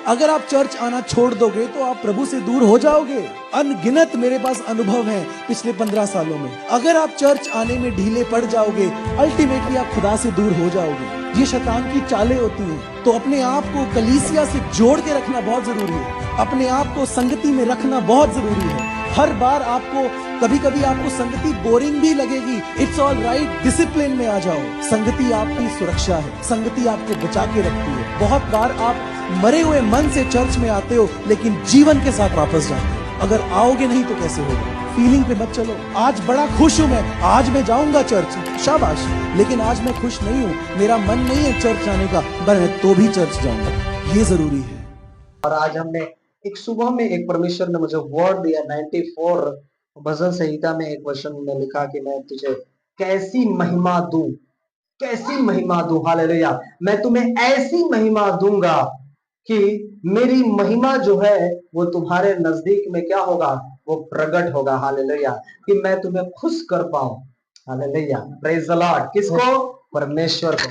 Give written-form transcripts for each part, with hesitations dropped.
अगर आप चर्च आना छोड़ दोगे तो आप प्रभु से दूर हो जाओगे। अनगिनत मेरे पास अनुभव है पिछले 15 सालों में। अगर आप चर्च आने में ढीले पड़ जाओगे, अल्टीमेटली आप खुदा से दूर हो जाओगे। ये शैतान की चालें होती हैं। तो अपने आप को कलीसिया से जोड़ के रखना बहुत जरूरी है। अपने आप को संगति में रखना बहुत जरूरी है। हर बार आपको कभी कभी आपको संगति बोरिंग भी लगेगी, इट्स ऑल राइट, डिसिप्लिन में आ जाओ। संगति आपकी सुरक्षा है, संगति आपको बचा के रखती है। बहुत बार आप मरे हुए मन से चर्च में आते हो लेकिन जीवन के साथ वापस जाते हो। अगर आओगे नहीं तो कैसे होगा? फीलिंग पे मत चलो। आज बड़ा खुश हूं मैं, आज मैं जाऊंगा चर्च, शाबाश, लेकिन आज मैं खुश नहीं हूं, मेरा मन नहीं है चर्च जाने का, पर मैं तो भी चर्च जाऊंगा। ये जरूरी है। और आज हमने एक सुबह में एक परमेश्वर ने मुझे वर्ड दिया। 94 भजन संहिता में एक वचन में लिखा कि मैं तुझे कैसी महिमा दूं, कैसी महिमा दूं। हालेलुया। मैं तुम्हें ऐसी महिमा दूंगा कि मेरी महिमा जो है वो तुम्हारे नजदीक में क्या होगा, वो प्रकट होगा। हालेलुया। कि मैं तुम्हें खुश कर पाऊं। Hallelujah, praise the Lord. किसको? परमेश्वर को।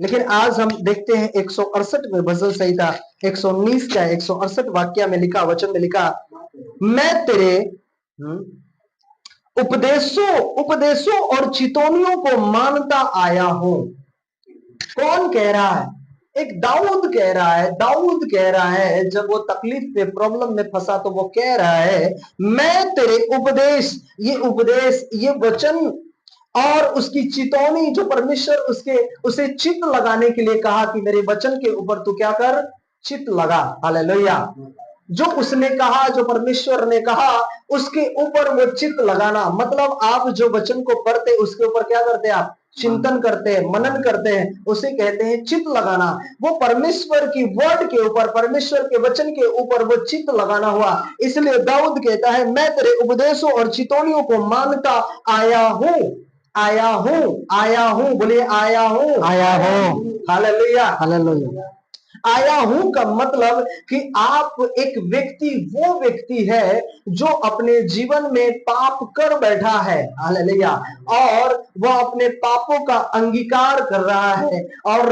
लेकिन आज हम देखते हैं 168 में भजन संहिता 119 का 168 वाक्य में लिखा, वचन में लिखा, मैं तेरे उपदेशों और चितौनियों को मानता आया हूं। कौन कह रहा है? एक दाऊद कह रहा है। दाऊद कह रहा है, जब वो तकलीफ में, प्रॉब्लम में फंसा तो वो कह रहा है, मैं तेरे उपदेश, ये वचन और उसकी चितौनी जो परमेश्वर उसे चित्त लगाने के लिए कहा कि मेरे वचन के ऊपर तू क्या कर, चित्त लगा। हालेलुया। जो उसने कहा, जो परमेश्वर ने कहा, उसके ऊपर वो चित्त लगाना, मतलब आप जो वचन को पढ़ते उसके ऊपर क्या करते हैं? आप चिंतन करते हैं, मनन करते हैं, उसे कहते हैं चित्त लगाना। वो परमेश्वर की वर्ड के ऊपर, परमेश्वर के वचन के ऊपर वो चित्त लगाना हुआ। इसलिए दाऊद कहता है, मैं तेरे उपदेशों और चितौनियों को मानता आया हूं। आया हूं, बोलिए आया हूं, आया हूं। Hallelujah, hallelujah. आया हूं का मतलब कि आप एक व्यक्ति, वो व्यक्ति है जो अपने जीवन में पाप कर बैठा है। हालेलुया। और वह अपने पापों का अंगीकार कर रहा है और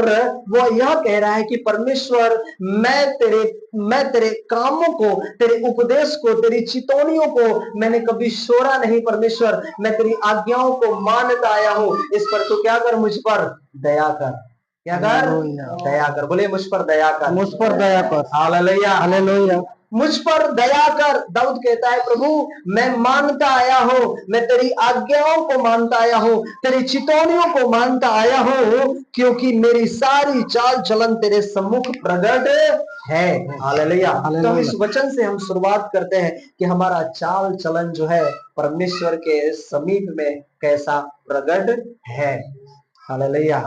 वह यह कह रहा है कि परमेश्वर, मैं तेरे कामों को, तेरे उपदेश को, तेरी चितौनियों को मैंने कभी छोड़ा नहीं। परमेश्वर, मैं तेरी आज्ञाओं को मानता आया हूं। इस पर तू क्या कर, मुझ पर दया कर। क्या कर? दया कर। बोले मुझ पर दया कर, मुझ पर दया कर। Hallelujah, hallelujah. मुझ पर दया कर। दाऊद कहता है, प्रभु मैं मानता आया हूं, मैं तेरी आज्ञाओं को मानता आया हूं, तेरी चितौनियों को मानता आया हूं, क्योंकि मेरी सारी चाल चलन तेरे सम्मुख प्रकट है। हालेलुया। तो हम इस वचन से हम शुरुआत करते हैं कि हमारा चाल चलन जो है परमेश्वर के समीप में कैसा प्रकट है। हालेलुया।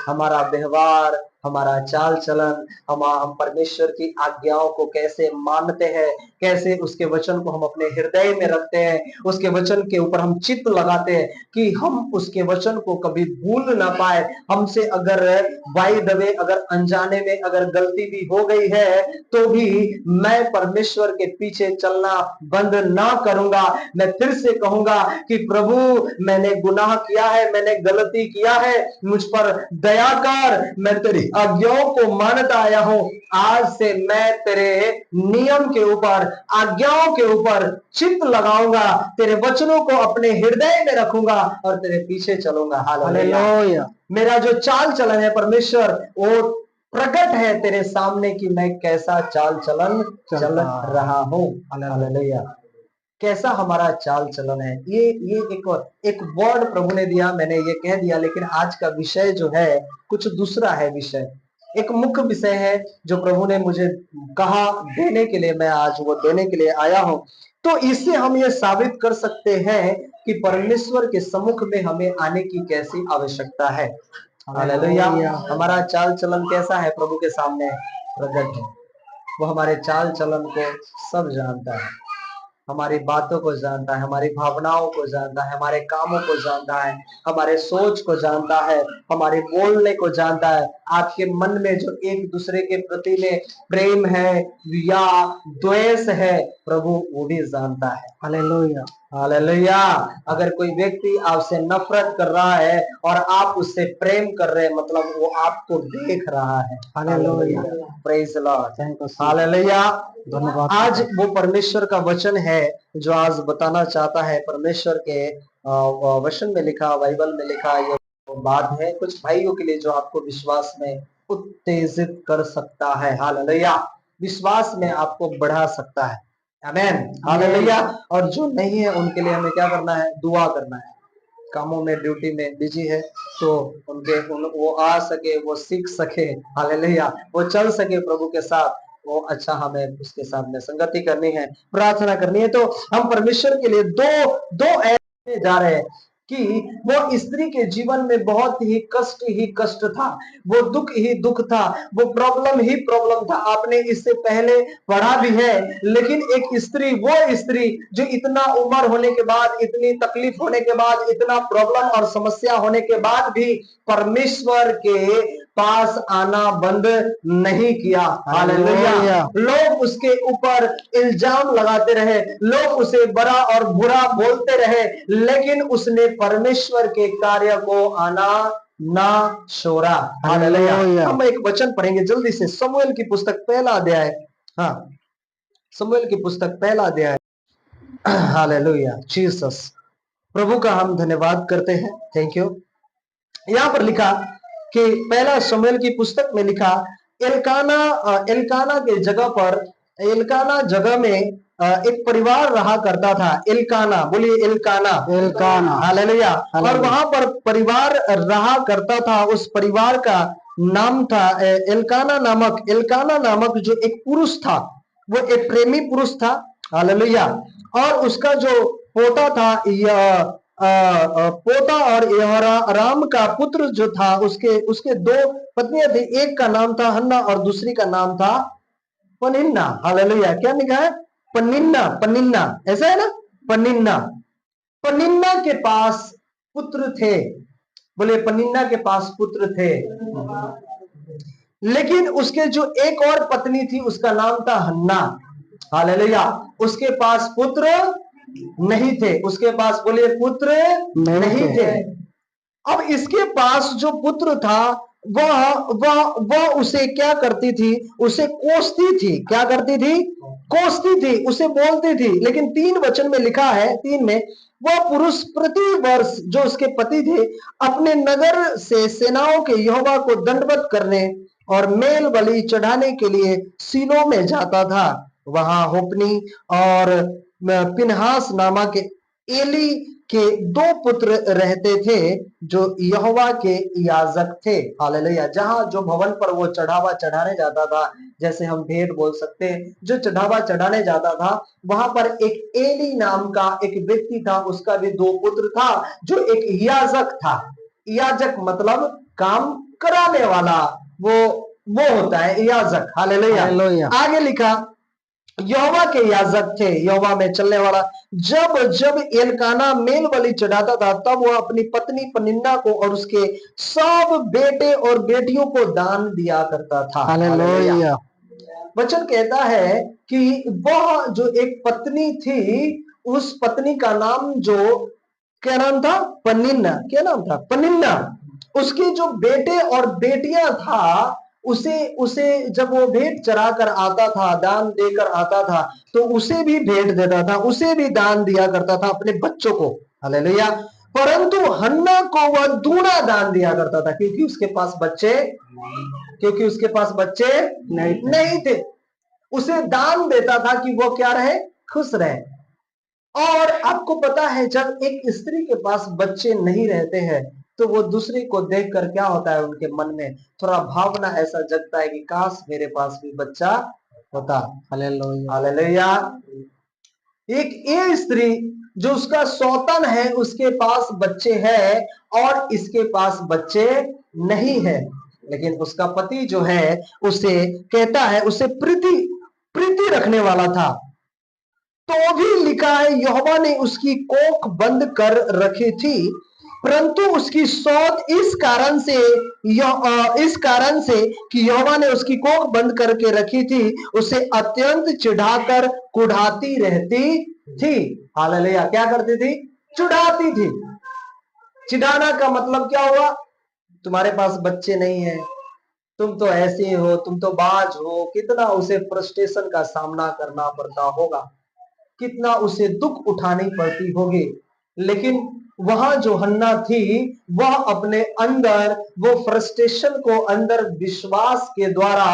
हमारा व्यवहार, हमारा चाल चलन, हम परमेश्वर की आज्ञाओं को कैसे मानते हैं, कैसे उसके वचन को हम अपने हृदय में रखते हैं, उसके वचन के ऊपर हम चित्त लगाते हैं कि हम उसके वचन को कभी भूल ना पाए। हमसे अगर बाय द वे, अगर अनजाने में अगर गलती भी हो गई है तो भी मैं परमेश्वर के पीछे चलना बंद ना करूंगा। मैं फिर से कहूंगा कि प्रभु मैंने गुनाह किया है, मैंने गलती किया है, मुझ पर दया कर, मैं तेरी आज्ञाओं को मानता आया हूं। आज से मैं तेरे नियम के ऊपर, आज्ञाओं के ऊपर चित्त लगाऊंगा, तेरे वचनों को अपने हृदय में रखूंगा और तेरे पीछे चलूंगा। हालेलुया। मेरा जो चाल चलन है परमेश्वर, वो प्रकट है तेरे सामने कि मैं कैसा चाल चलन चल रहा हूं। हालेलुया। कैसा हमारा चाल चलन है, ये एक वर्ड प्रभु ने दिया, मैंने ये कह दिया, लेकिन आज का विषय जो है कुछ दूसरा है। विषय एक मुख्य विषय है जो प्रभु ने मुझे कहा देने के लिए, मैं आज वो देने के लिए आया हूं। तो इससे हम ये साबित कर सकते हैं कि परमेश्वर के सम्मुख में हमें आने की कैसी आवश्यकता है। हालेलुया। हमारा चाल चलन कैसा है प्रभु के सामने प्रकट है। वो हमारे चाल चलन को सब जानता है, हमारी बातों को जानता है, हमारी भावनाओं को जानता है, हमारे कामों को जानता है, हमारे सोच को जानता है, हमारे बोलने को जानता है। आपके मन में जो एक दूसरे के प्रति में प्रेम है या द्वेष है, प्रभु वो भी जानता है। हालेलुया। हालेलुया। अगर कोई व्यक्ति आपसे नफरत कर रहा है और आप उससे प्रेम कर रहे हैं, मतलब वो आपको देख रहा है। Hallelujah, praise the Lord, hallelujah. धन्यवाद। आज वो परमेश्वर का वचन है जो आज बताना चाहता है। परमेश्वर के वचन में लिखा, बाइबल में लिखा ये बात है कुछ भाइयों के लिए जो आपको विश्वास में उत्तेजित कर सकता है। हालेलुया, विश्वास में आपको बढ़ा सकता है। आमेन, हालेलुया। और जो नहीं है उनके लिए हमें क्या करना है? दुआ करना है। कामों में, ड्यूटी में बिजी है तो वो आ सके, वो सीख सके, हालेलुया, वो चल सके प्रभु के साथ। वो अच्छा, हमें उसके साथ में संगति करनी है, प्रार्थना करनी है। तो हम परमेश्वर के लिए दो दो ऐसे जा रहे हैं कि वो स्त्री के जीवन में बहुत ही कष्ट था, वो दुख ही दुख था, वो प्रॉब्लम ही प्रॉब्लम था। आपने इससे पहले पढ़ा भी है। लेकिन एक स्त्री, वो स्त्री जो इतना उम्र होने के बाद, इतनी तकलीफ होने के बाद, इतना प्रॉब्लम और समस्या होने के बाद भी परमेश्वर के पास आना बंद नहीं किया। हालेलुया। लोग उसके ऊपर इल्जाम लगाते रहे, लोग उसे बड़ा और बुरा बोलते रहे, लेकिन उसने परमेश्वर के कार्य को आना ना छोड़ा। हालेलुया। हम एक वचन पढ़ेंगे जल्दी से, शमूएल की पुस्तक पहला अध्याय। हाँ, शमूएल की पुस्तक पहला अध्याय। Hallelujah, Jesus. प्रभु का हम धन्यवाद करते हैं, थैंक यू। यहां पर लिखा कि पहला शमूएल की पुस्तक में लिखा, एल्काना के जगह पर, एल्काना जगह में एक परिवार रहा करता था। एल्काना, बोलिए एल्काना, एल्काना। हालेलुया। और वहां पर परिवार रहा करता था, उस परिवार का नाम था एल्काना नामक। एल्काना नामक जो एक पुरुष था, वो एक प्रेमी पुरुष था। हालेलुया। और उसका जो पोता था, पोता और राम का पुत्र जो था, उसके दो पत्नियां थी। एक का नाम था हन्ना और दूसरी का नाम था पनिन्ना। हालेलुया। क्या लिखा है? पनिन्ना, पनिन्ना, ऐसा है ना, पनिन्ना। पनिन्ना के पास पुत्र थे, बोले पनिन्ना के पास पुत्र थे। लेकिन उसके जो एक और पत्नी थी उसका नाम था हन्ना। हालेलुया। उसके पास पुत्र नहीं थे, उसके पास, बोलिए, पुत्र नहीं थे। अब इसके पास जो पुत्र था वह वह उसे क्या करती थी? उसे कोसती थी। क्या करती थी? कोसती थी, उसे बोलती थी। लेकिन 3 वचन में लिखा है, 3 में, वह पुरुष प्रति वर्ष, जो उसके पति थे, अपने नगर से सेनाओं के यहोवा को दंडवत करने और मेल बलि चढ़ाने के लिए सीलो में जाता था। वहां होपनी और पिनहास नामक एली के 2 पुत्र रहते थे जो यहोवा के याजक थे। हालेलुया। जहां जो भवन पर वो चढ़ावा चढ़ाने जाता था, जैसे हम भेंट बोल सकते हैं, जो चढ़ावा चढ़ाने जाता था, वहां पर एक एली नाम का एक व्यक्ति था, उसका भी 2 पुत्र था, जो एक याजक था। याजक मतलब काम कराने वाला, वो होता है याजक। हालेलुया। आगे लिखा, यहोवा के याजक थे, यहोवा में चलने वाला। जब जब एल्काना मेल बलि चढ़ाता था, तब वह अपनी पत्नी पनिन्ना को और उसके सब बेटे और बेटियों को दान दिया करता था। हालेलुया। वचन कहता है कि वह जो एक पत्नी थी, उस पत्नी का नाम, जो क्या नाम था? पनिन्ना। क्या नाम था? पनिन्ना। उसके जो बेटे और बेटियां था, उसे उसे जब वो भेंट चढ़ा कर आता था, दान देकर आता था, तो उसे भी भेंट देता था, उसे भी दान दिया करता था अपने बच्चों को। हालेलुया। परंतु हन्ना को वह दूना दान दिया करता था, क्योंकि उसके पास बच्चे नहीं थे। उसे दान देता था कि वो क्या रहे? खुश रहे। और आपको पता है, जब एक स्त्री के पास बच्चे नहीं रहते हैं, तो वो दूसरे को देखकर क्या होता है, उनके मन में थोड़ा भावना ऐसा जगता है कि काश मेरे पास भी बच्चा होता। हालेलुया। एक ये स्त्री जो उसका सौतन है, उसके पास बच्चे हैं और इसके पास बच्चे नहीं है, लेकिन उसका पति जो है, उसे कहता है, उसे प्रीति रखने वाला था। तो भी लिखा है, यहोवा ने उसकी कोख बंद कर रखी थी, परंतु उसकी सौत इस कारण से कि यहोवा ने उसकी कोख बंद करके रखी थी, उसे अत्यंत चिढ़ाकर कुढ़ाती रहती थी। हालेलुया। क्या करती थी? चिढ़ाती थी। चिढ़ाना का मतलब क्या हुआ? तुम्हारे पास बच्चे नहीं है, तुम तो ऐसे हो, तुम तो बाज हो। कितना उसे फ्रस्ट्रेशन का सामना करना पड़ता होगा, कितना उसे दुख उठानी पड़ती होगी। लेकिन वहां जो हन्ना थी, वह अपने अंदर वो फ्रस्ट्रेशन को अंदर विश्वास के द्वारा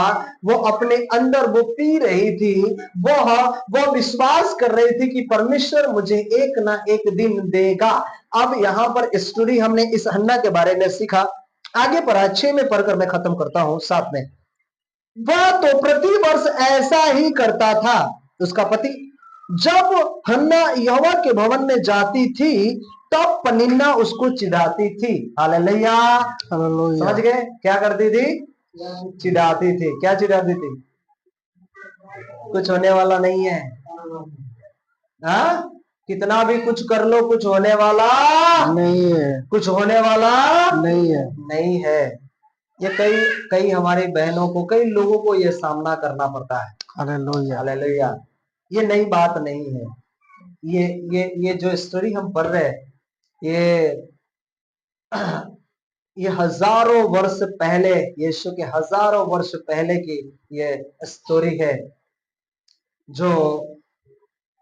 वो अपने अंदर वो पी रही थी। वह विश्वास कर रही थी कि परमेश्वर मुझे एक ना एक दिन देगा। अब यहां पर स्टोरी हमने इस हन्ना के बारे में सीखा। आगे पढ़ा, 6 में पढ़कर मैं खत्म करता हूं। 7 में, वह तो प्रतिवर्ष ऐसा ही करता था, उसका पति। जब हन्ना यहोवा के भवन में जाती थी, तब पनिन्ना उसको चिढ़ाती थी। हालेलुया। समझ गए? क्या करती थी? चिढ़ाती थी। क्या चिढ़ाती थी? कुछ होने वाला नहीं है। हाँ? कितना भी कुछ कर लो, कुछ होने वाला नहीं है। कुछ होने वाला नहीं है। नहीं है। ये कई हमारी बहनों को, कई लोगों को ये सामना करना पड़ता है। हालेलुया। हालेलुया। ये नई बात नहीं है। ये जो स्टोरी हम पढ़ रहे हैं, ये हजारों वर्ष पहले, यीशु के हजारों वर्ष पहले की ये स्टोरी है, जो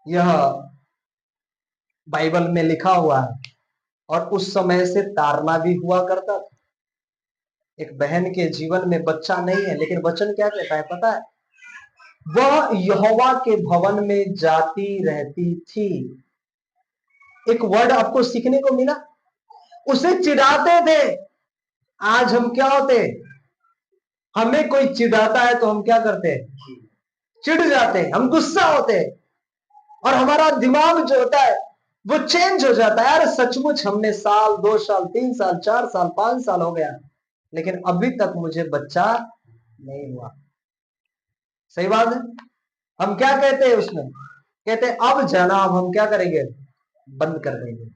यह बाइबल में लिखा हुआ है। और उस समय से ताड़ना भी हुआ करता था। एक बहन के जीवन में बच्चा नहीं है, लेकिन वचन क्या कहता है पता है? वह यहोवा के भवन में जाती रहती थी। एक वर्ड आपको सीखने को मिला, उसे चिढ़ाते थे। आज हम क्या होते? हमें कोई चिढ़ाता है तो हम क्या करते? चिढ़ जाते, हम गुस्सा होते, और हमारा दिमाग जो होता है वो चेंज हो जाता है। यार सचमुच हमने साल, 2 साल, 3 साल, 4 साल, 5 साल हो गया, लेकिन अभी तक मुझे बच्चा नहीं हुआ। सही बात है। हम क्या कहते हैं उसमें? कहते हैं अब जाना, अब हम क्या करेंगे? बंद कर देंगे।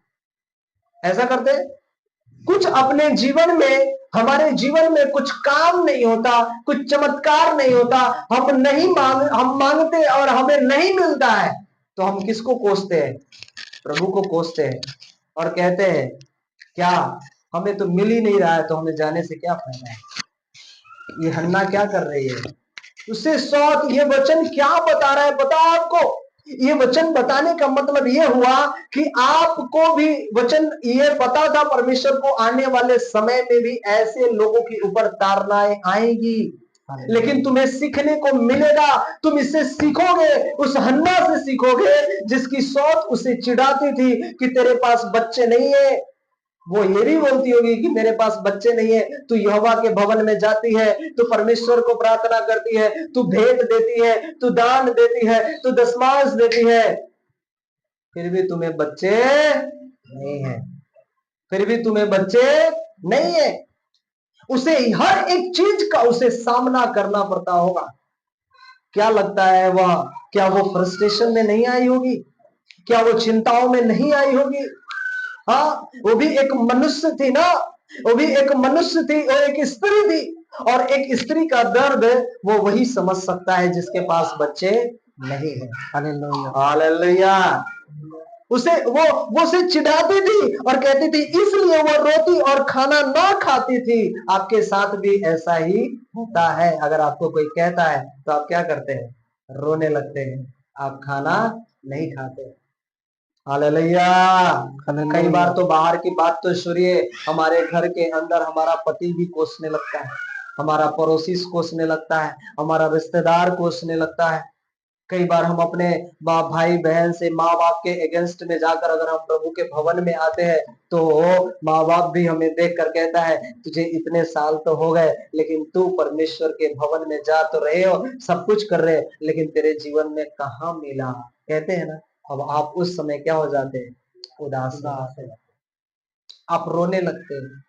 ऐसा करते? कुछ अपने जीवन में, हमारे जीवन में कुछ काम नहीं होता, कुछ चमत्कार नहीं होता, हम मांगते और हमें नहीं मिलता है, तो हम किसको कोसते हैं? प्रभु को कोसते हैं और कहते हैं क्या हमें तो मिल ही नहीं रहा है, तो हमें जाने से क्या फायदा है। ये हन्ना क्या कर रही है? उससे सौत, ये वचन क्या बता रहा है पता है आपको? ये वचन बताने का मतलब ये हुआ कि आपको भी वचन ये पता था परमेश्वर को आने वाले समय में भी ऐसे लोगों के ऊपर ताड़नाएं आएंगी, लेकिन तुम्हें सीखने को मिलेगा। तुम इससे सीखोगे, उस हन्ना से सीखोगे जिसकी सौत उसे चिढ़ाती थी कि तेरे पास बच्चे नहीं है। वो ये भी बोलती होगी कि मेरे पास बच्चे नहीं है। तू यहोवा के भवन में जाती है, तू परमेश्वर को प्रार्थना करती है, तू भेंट देती है, तू दान देती है, तू दशमांश देती है, फिर भी तुम्हें बच्चे नहीं है। फिर भी तुम्हें बच्चे नहीं है। उसे हर एक चीज का उसे सामना करना पड़ता होगा। क्या लगता है वह, क्या वो फ्रस्ट्रेशन में नहीं आई होगी? क्या वो चिंताओं में नहीं आई होगी? हाँ, वो भी एक मनुष्य थी ना, वो भी एक मनुष्य थी, वो एक स्त्री थी। और एक स्त्री का दर्द वो वही समझ सकता है जिसके पास बच्चे नहीं है। हालेलुया। हालेलुया। वो उसे चिढ़ाती थी और कहती थी, इसलिए वो रोती और खाना ना खाती थी। आपके साथ भी ऐसा ही होता है। अगर आपको कोई कहता है तो आप क्या करते हैं? रोने लगते हैं, आप खाना नहीं खाते। हालेलुया। कई बार तो बाहर की बात तो सुनिए, हमारे घर के अंदर हमारा पति भी कोसने लगता है, हमारा पड़ोसी कोसने लगता है, हमारा रिश्तेदार कोसने लगता है। कई बार हम अपने भाई बहन से, माँ बाप के अगेंस्ट में जाकर अगर हम प्रभु के भवन में आते हैं, तो माँ बाप भी हमें देख कर कहता है, तुझे इतने साल तो हो गए, लेकिन तू परमेश्वर के भवन में जा तो रहे हो, सब कुछ कर रहे, लेकिन तेरे जीवन में कहाँ मिला? कहते हैं ना। अब आप उस समय क्या हो जाते हैं? उदास हो जाते हैं, आप रोने लगते हैं,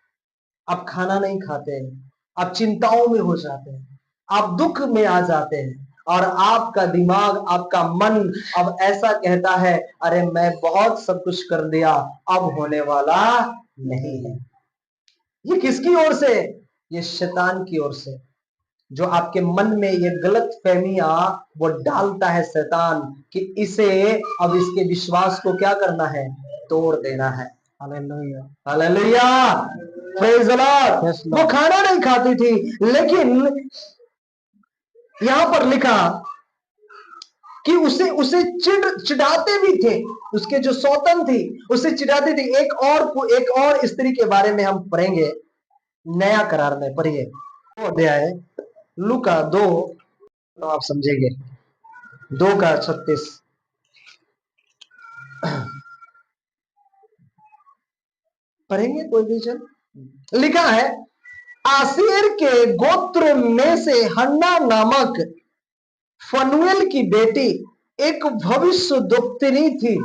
आप खाना नहीं खाते हैं, आप चिंताओं में हो जाते हैं, आप दुख में आ जाते हैं, और आपका दिमाग, आपका मन अब ऐसा कहता है, अरे मैं बहुत सब कुछ कर दिया, अब होने वाला नहीं है। ये किसकी ओर से? ये शैतान की ओर से, जो आपके मन में ये गलत फहमियां वो डालता है शैतान कि इसे अब इसके विश्वास को क्या करना है? तोड़ देना है। Hallelujah, hallelujah, praise the Lord. वो खाना नहीं खाती थी, लेकिन यहां पर लिखा कि उसे उसे चिढ़ाते भी थे। उसके जो सौतन थी उसे चिढ़ाती थी। एक और स्त्री के बारे में हम पढ़ेंगे नया करार में। पढ़िए वो अध्याय लूका 2, तो आप समझेंगे 2:36। पढ़ेंगे कोई भी जन। लिखा है, आसेर के गोत्र में से हन्ना नामक फनुएल की बेटी एक भविष्यद्वक्तिनी थी।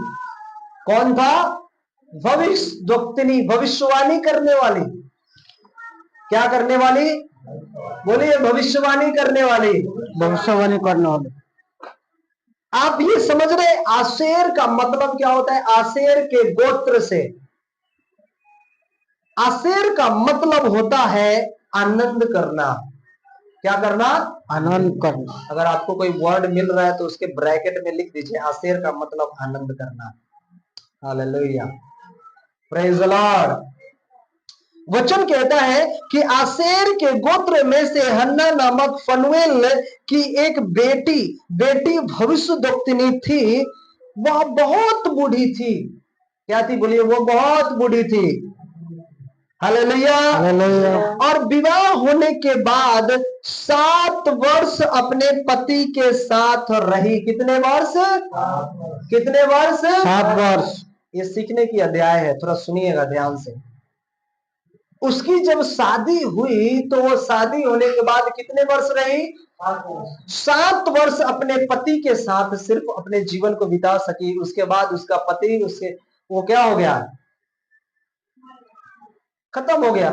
कौन था? भविष्यद्वक्तिनी, भविष्यवाणी करने वाली। क्या करने वाली? बोलिए, भविष्यवाणी करने वाली। भविष्यवाणी करने वाली। आप ये समझ रहे आसेर का मतलब क्या होता है? आसेर के गोत्र से। आसेर का मतलब होता है आनंद करना। क्या करना? आनंद करना। अगर आपको कोई वर्ड मिल रहा है तो उसके ब्रैकेट में लिख दीजिए, आसेर का मतलब आनंद करना। Hallelujah, praise the Lord. वचन कहता है कि आसेर के गोत्र में से हन्ना नामक फनुएल की एक बेटी भविष्यद्वक्तिनी थी। वह बहुत बूढ़ी थी। क्या थी? बोलिए, वो बहुत बूढ़ी थी। Hallelujah, hallelujah. और विवाह होने के बाद 7 वर्ष अपने पति के साथ रही। कितने वर्ष? कितने वर्ष? 7 वर्ष। ये सीखने की अध्याय है, थोड़ा सुनिएगा ध्यान से। उसकी जब शादी हुई तो वो शादी होने के बाद कितने वर्ष रही? 7 वर्ष अपने पति के साथ सिर्फ अपने जीवन को बिता सकी। उसके बाद उसका पति उससे वो क्या हो गया? खत्म हो गया।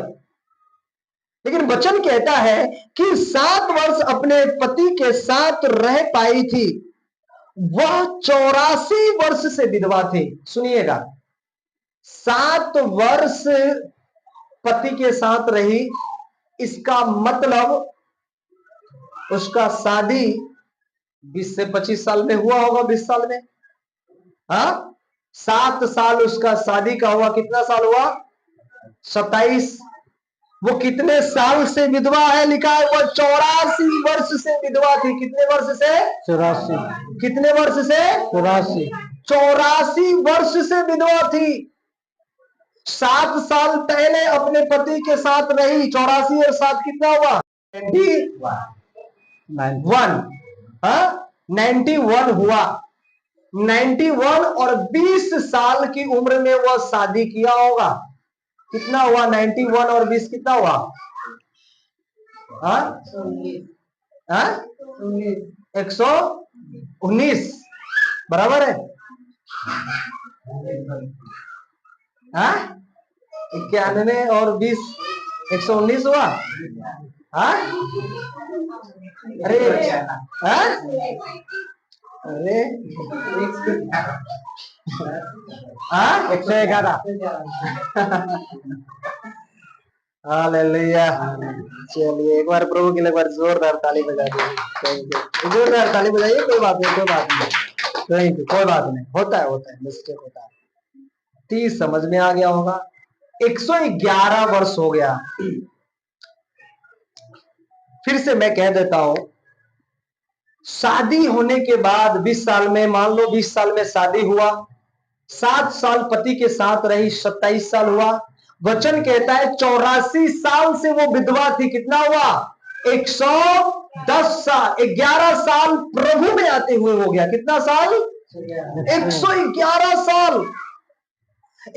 लेकिन वचन कहता है कि 7 वर्ष अपने पति के साथ रह पाई थी। वह 84 वर्ष से विधवा थी। सुनिएगा, 7 वर्ष पति के साथ रही, इसका मतलब उसका शादी 20 से 25 साल में हुआ होगा। 20 साल में, हाँ, 7 साल उसका शादी का हुआ। कितना साल हुआ? 27। वो कितने साल से विधवा है? लिखा है वो 84 वर्ष से विधवा थी। कितने वर्ष से? 84। कितने वर्ष से? 84। 84 वर्ष से विधवा थी। 7 साल पहले अपने पति के साथ रही। 84 और 7 कितना हुआ? 91। हाँ, 91 हुआ। 91 और 20 साल की उम्र में वह शादी किया होगा। कितना हुआ? 91 और 20 कितना हुआ? हाँ, 119 बराबर है। 91 और 20 119 हुआ। हाँ, अरे हाँ? अरे 111। हालेलुया। चलिए एक बार प्रभु के लिए एक बार जोरदार ताली बजा दीजिए। जोरदार ताली बजाइए। कोई बात नहीं, कोई बात नहीं, कोई बात नहीं, होता है, मिस्टेक होता है। 30 समझ में आ गया होगा। 111 वर्ष हो गया। फिर से मैं कह देता हूं, शादी होने के बाद 20 साल में, मान लो 20 साल में शादी हुआ, 7 साल पति के साथ रही, 27 साल हुआ। वचन कहता है 84 साल से वो विधवा थी। कितना हुआ? 110 साल। 11 साल प्रभु में आते हुए हो गया। कितना साल? 111 साल।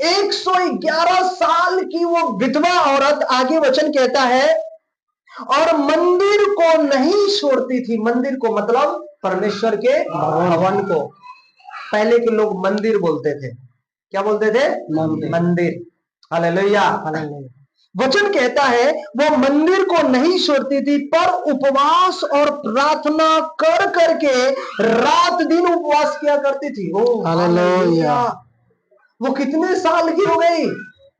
111 साल की वो विधवा औरत, आगे वचन कहता है, और मंदिर को नहीं छोड़ती थी। मंदिर को मतलब परमेश्वर के भवन को। पहले के लोग मंदिर बोलते थे। क्या बोलते थे? मंदिर। हालेलुया। वचन कहता है वो मंदिर को नहीं छोड़ती थी, पर उपवास और प्रार्थना कर करके रात दिन उपवास किया करती थी। ओ हालेलुया। वो कितने साल की हो गई?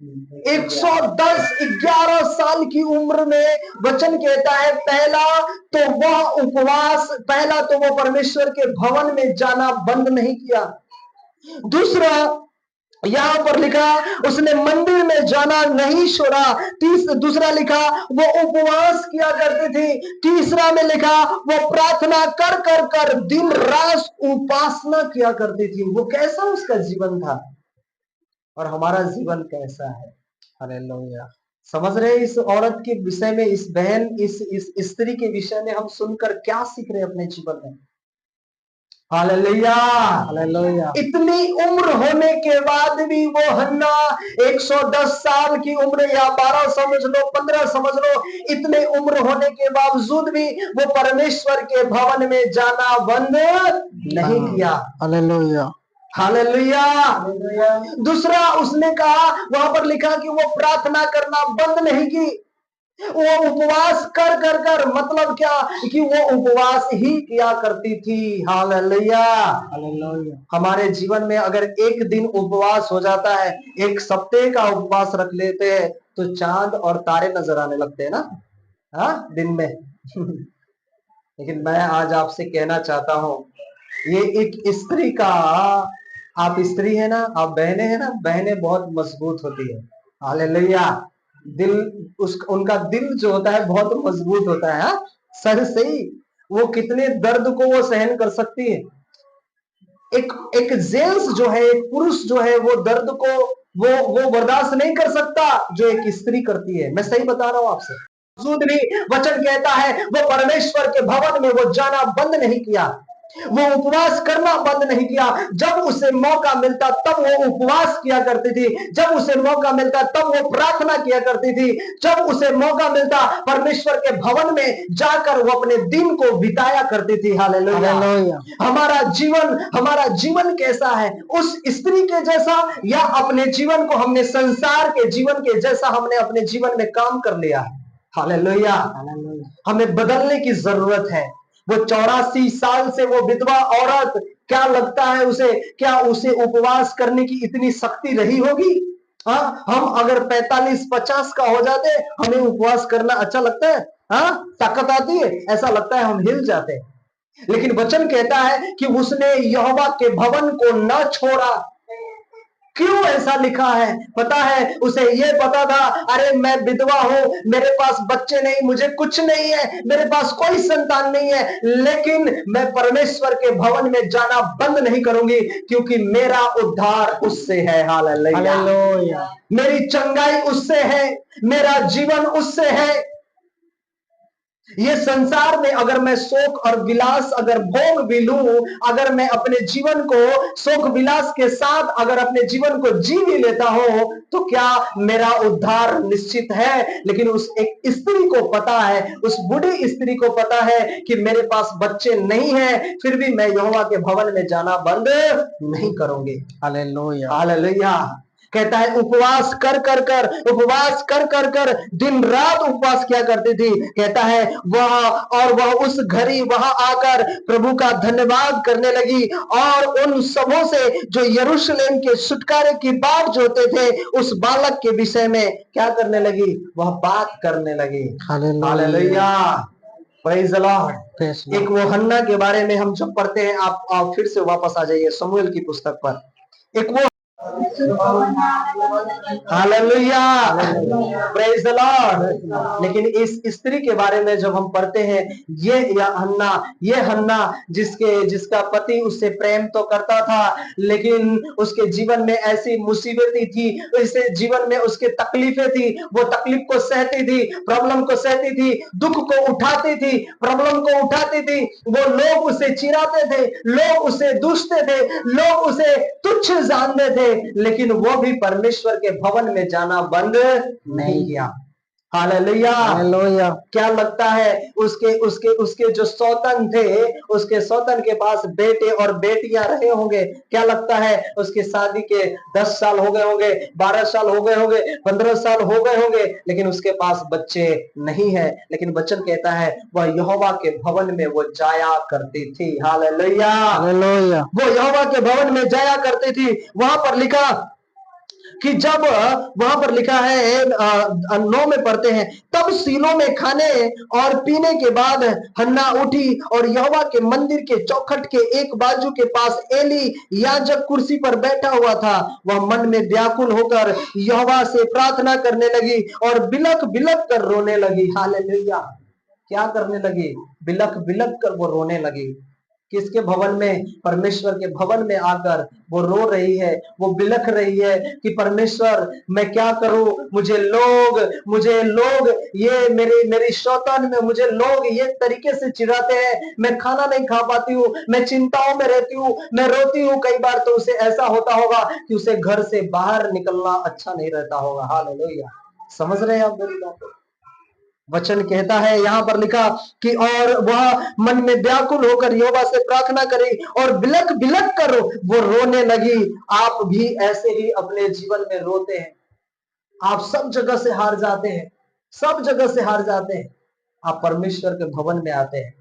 110 11 साल की उम्र में वचन कहता है पहला तो वो परमेश्वर के भवन में जाना बंद नहीं किया। दूसरा, यहां पर लिखा उसने मंदिर में जाना नहीं छोड़ा। दूसरा लिखा वो उपवास किया करती थी। तीसरा में लिखा वो प्रार्थना कर कर कर दिन रात उपासना किया करती थी। वो कैसा उसका जीवन था और हमारा जीवन कैसा है? हालेलुया। समझ रहे इस औरत के विषय में, इस बहन, इस स्त्री के विषय में हम सुनकर क्या सीख रहे हैं अपने जीवन में? Hallelujah, hallelujah. इतनी उम्र होने के बाद भी वो हन्ना 110 साल की उम्र या 12 समझ लो, 15 समझ लो, इतने उम्र होने के बावजूद भी वो परमेश्वर के भवन में जाना बंद नहीं किया। Hallelujah, hallelujah. दूसरा उसने कहा, वहां पर लिखा कि वो प्रार्थना करना बंद नहीं की, वो उपवास कर कर कर, मतलब क्या कि वो उपवास ही किया करती थी। Hallelujah, hallelujah. हमारे जीवन में अगर एक दिन उपवास हो जाता है, एक सप्ताह का उपवास रख लेते हैं, तो चांद और तारे नजर आने लगते हैं ना, हाँ, दिन में। लेकिन मैं आज आपसे कहना चाहता हूं, ये एक स्त्री का, आप स्त्री है ना, आप बहनें हैं ना, बहनें बहुत मजबूत होती है। हालेलुया। दिल, उनका दिल जो होता है बहुत मजबूत होता है। हाँ? सर से ही वो कितने दर्द को वो सहन कर सकती है। एक एक जेंट्स जो है, एक पुरुष जो है, वो दर्द को वो बर्दाश्त नहीं कर सकता जो एक स्त्री करती है। मैं सही बता रहा हूं आपसे। बावजूद भी वचन कहता है वो परमेश्वर के भवन में वो जाना बंद नहीं किया, वो उपवास करना बंद नहीं किया। जब उसे मौका मिलता तब वो उपवास किया करती थी, जब उसे मौका मिलता तब वो प्रार्थना किया करती थी, जब उसे मौका मिलता परमेश्वर के भवन में जाकर वो अपने दिन को बिताया करती थी। हालेलुया। हमारा जीवन कैसा है? उस स्त्री के जैसा, या अपने जीवन को हमने संसार के जीवन के जैसा हमने अपने जीवन में काम कर लिया है? हालेलुया। हमें बदलने की जरूरत है। वो 84 साल से वो विधवा औरत, क्या लगता है उसे, क्या उसे उपवास करने की इतनी शक्ति रही होगी? हाँ, हम अगर 45-50 का हो जाते, हमें उपवास करना अच्छा लगता है? हाँ, ताकत आती है, ऐसा लगता है हम हिल जाते हैं। लेकिन वचन कहता है कि उसने यहोवा के भवन को न छोड़ा। क्यों ऐसा लिखा है? पता है, उसे ये पता था, अरे मैं विधवा हूं, मेरे पास बच्चे नहीं, मुझे कुछ नहीं है, मेरे पास कोई संतान नहीं है, लेकिन मैं परमेश्वर के भवन में जाना बंद नहीं करूंगी, क्योंकि मेरा उद्धार उससे है। हालेलुया। मेरी चंगाई उससे है, मेरा जीवन उससे है। ये संसार में अगर मैं शोक और विलास अगर भोग भी लूं, अगर मैं अपने जीवन को शोक विलास के साथ अगर अपने जीवन को जी भी लेता हूं, तो क्या मेरा उद्धार निश्चित है? लेकिन उस एक स्त्री को पता है, उस बूढ़ी स्त्री को पता है कि मेरे पास बच्चे नहीं है, फिर भी मैं यहोवा के भवन में जाना बंद नहीं करूंगी। Hallelujah, hallelujah. कहता है उपवास कर कर कर दिन रात उपवास किया करती थी। कहता है वह उस घड़ी वहां आकर प्रभु का धन्यवाद करने लगी, और उन सबों से जो यरूशलेम के छुटकारे की बाट जोते थे, उस बालक के विषय में क्या करने लगी? वह बात करने लगी। Hallelujah, praise the Lord. एक वो हन्ना के बारे में हम जब पढ़ते हैं, आप फिर से वापस आ जाइए शमूएल की पुस्तक पर। एक वो, हालेलुया, प्रेज द लॉर्ड। लेकिन इस स्त्री के बारे में जब हम पढ़ते हैं, ये हन्ना जिसका पति उससे प्रेम तो करता था, लेकिन उसके जीवन में ऐसी मुसीबतें थी, इससे जीवन में उसके तकलीफें थी, वो तकलीफ को सहती थी, प्रॉब्लम को सहती थी, दुख को उठाती थी, प्रॉब्लम को उठाती थी। वो लोग उसे चिढ़ाते थे, लोग उसे दुष्टे थे, लोग उसे तुच्छ जानते थे, लेकिन वो भी परमेश्वर के भवन में जाना बंद नहीं किया। Hallelujah, hallelujah. क्या लगता है उसके उसके उसके जो सौतन थे, उसके सौतन के पास बेटे और बेटियां रहे होंगे। क्या लगता है उसके शादी के 10 साल हो गए होंगे, 12 साल हो गए होंगे, 15 साल हो गए होंगे, लेकिन उसके पास बच्चे नहीं है। लेकिन वचन कहता है वह यहोवा के भवन में वो जाया करती थी। Hallelujah, hallelujah. वो यहोवा के भवन में जाया करती थी। वहां पर लिखा कि जब वहां पर लिखा है 9 में पढ़ते हैं, तब सीलो में खाने और पीने के बाद हन्ना उठी और यहोवा के मंदिर के चौखट के एक बाजू के पास एली याजक कुर्सी पर बैठा हुआ था। वह मन में व्याकुल होकर यहोवा से प्रार्थना करने लगी और बिलख बिलख कर रोने लगी। हालेलुया। क्या करने लगी? बिलख बिलख कर वो रोने लगी। किसके भवन में? परमेश्वर के भवन में आकर वो रो रही है, वो बिलख रही है कि परमेश्वर मैं क्या करूं, मुझे लोग ये मेरी शौतान में मुझे लोग ये तरीके से चिढ़ाते हैं, मैं खाना नहीं खा पाती हूँ, मैं चिंताओं में रहती हूँ, मैं रोती हूँ। कई बार तो उसे ऐसा होता होगा कि उसे घर से बाहर निकलना अच्छा नहीं रहता होगा। हालेलुया। समझ रहे हैं आप मेरी बात? वचन कहता है, यहां पर लिखा कि और वह मन में व्याकुल होकर यहोवा से प्रार्थना करी और बिलख बिलख कर वो रोने लगी। आप भी ऐसे ही अपने जीवन में रोते हैं। आप सब जगह से हार जाते हैं, सब जगह से हार जाते हैं। आप परमेश्वर के भवन में आते हैं,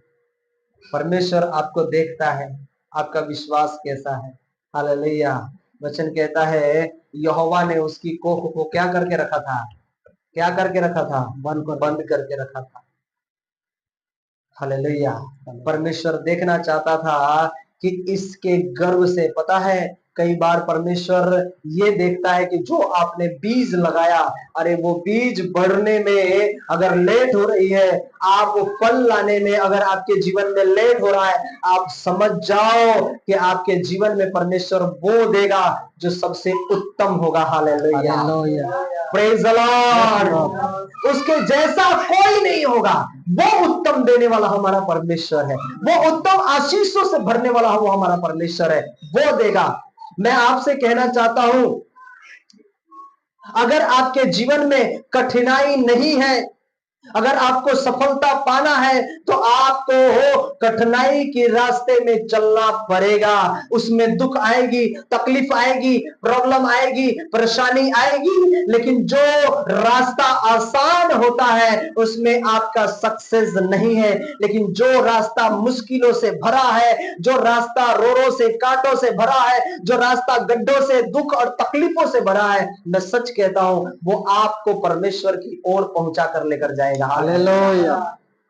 परमेश्वर आपको देखता है, आपका विश्वास कैसा है। हालेलुया। वचन कहता है यहोवा ने उसकी कोख को क्या करके रखा था? क्या करके रखा था? बंद करके रखा था। हालेलुया। परमेश्वर देखना चाहता था कि इसके गर्भ से, पता है कई बार परमेश्वर ये देखता है कि जो आपने बीज लगाया, अरे वो बीज बढ़ने में अगर लेट हो रही है, आप फल लाने में अगर आपके जीवन में लेट हो रहा है, आप समझ जाओ कि आपके जीवन में परमेश्वर वो देगा जो सबसे उत्तम होगा। हालेलुया। Praise the Lord. उसके जैसा कोई नहीं होगा। वो उत्तम देने वाला हमारा परमेश्वर है, वो उत्तम आशीषों से भरने वाला वो हमारा परमेश्वर है, वो देगा। मैं आपसे कहना चाहता हूं, अगर आपके जीवन में कठिनाई नहीं है, अगर आपको सफलता पाना है, तो आपको कठिनाई के रास्ते में चलना पड़ेगा। उसमें दुख आएगी, तकलीफ आएगी, प्रॉब्लम आएगी, परेशानी आएगी, लेकिन जो रास्ता आसान होता है उसमें आपका सक्सेस नहीं है। लेकिन जो रास्ता मुश्किलों से भरा है, जो रास्ता रोड़ों से, कांटों से भरा है, जो रास्ता गड्ढों से, दुख और तकलीफों से भरा है, मैं सच कहता हूं वो आपको परमेश्वर की ओर पहुंचा कर लेकर जाएगा। हालेलुया।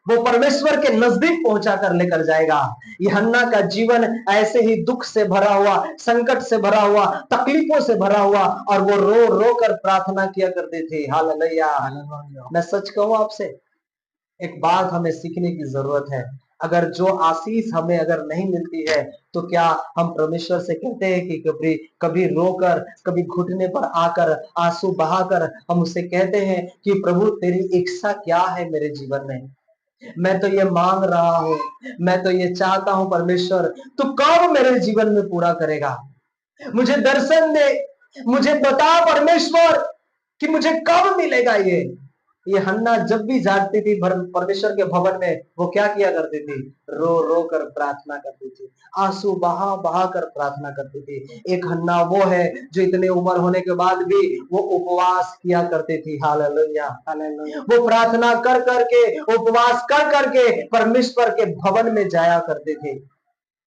वो परमेश्वर के नजदीक पहुंचा कर लेकर जाएगा। यूहन्ना का जीवन ऐसे ही दुख से भरा हुआ, संकट से भरा हुआ, तकलीफों से भरा हुआ, और वो रो रो कर प्रार्थना किया करते थे। हालेलुया। मैं सच कहूं आपसे, एक बात हमें सीखने की जरूरत है। अगर जो आशीष हमें अगर नहीं मिलती है, तो क्या हम परमेश्वर से कहते हैं कि कभी कभी रोकर, कभी घुटने पर आकर, आंसू बहाकर हम उससे कहते हैं कि प्रभु तेरी इच्छा क्या है मेरे जीवन में? मैं तो ये मांग रहा हूं, मैं तो ये चाहता हूं परमेश्वर, तू कब मेरे जीवन में पूरा करेगा? मुझे दर्शन दे, मुझे बता परमेश्वर कि मुझे कब मिलेगा ये हन्ना जब भी जागती थी परमेश्वर के भवन में, वो क्या किया करती थी? रो रो कर प्रार्थना करती थी, आंसू बहा बहा कर प्रार्थना करती थी। एक हन्ना वो है जो इतने उम्र होने के बाद भी वो उपवास किया करती थी। हालेलुया। हालेलुया। वो प्रार्थना कर करके, उपवास कर करके परमेश्वर के भवन में जाया करते थे।